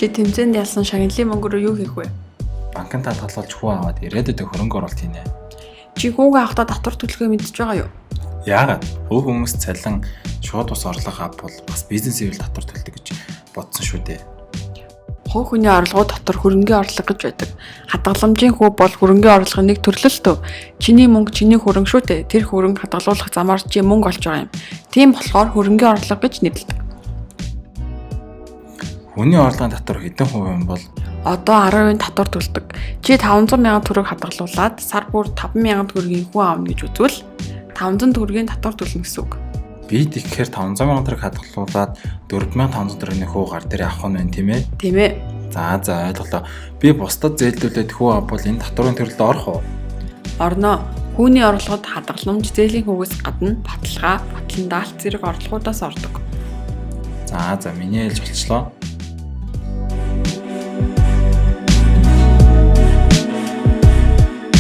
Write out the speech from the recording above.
Чи тэмцээнд ялсан шагналын мөнгөөр юу хийх вэ? Банкнд хадгалж хүү аваад ирээдүйд хөрөнгө оруулалт хийнэ. Чи хүүгээ авахдаа татвар төлөхөө мэдчихэж байгаа юу? Яагаад? Хөв хүмүүс цалин шууд ус орлого авбал бас бизнес ивэл татвар төлдөг гэж бодсон шүү дээ. Хувь хүний орлогоо дотор хөрөнгөний орлого гэж байдаг. Хадгаламжийн хүү бол хөрөнгөний орлогын нэг төрөл л төө. Чиний мөнгө чиний хөрөнгө шүү дээ. Тэр хөрөнгө хадгалуулах замаар чи мөнгө олж байгаа юм. Тийм болохоор хөрөнгөний орлого гэж нэрлэдэг. Хүний орлогын татвар хэдэн хувь юм бол Одоо 10% татвар төлдөг. Чи 500 сая төгрөг хадгалуулаад сар бүр 5,000 төгрөгийн хүү аавна гэж үзвэл 500 төгрөгийн татвар төлнө гэсэн үг. би тэгэхээр 500 сая төгрөг хадгалуулаад 4500 төгрөгийн хүү гар дээр авах нь байна тийм ээ. Тийм ээ. За ойлголоо. Би бусдад зээлдүүлээд хүү авбал энэ татварын төрөлд орох уу? Орно. Хүүний орлогод хадгаламж зээлийн хөвгөөс гадна баталгаа, батлан даалт зэрэг орлогоудаас ордог. За миний хэлж болчлоо.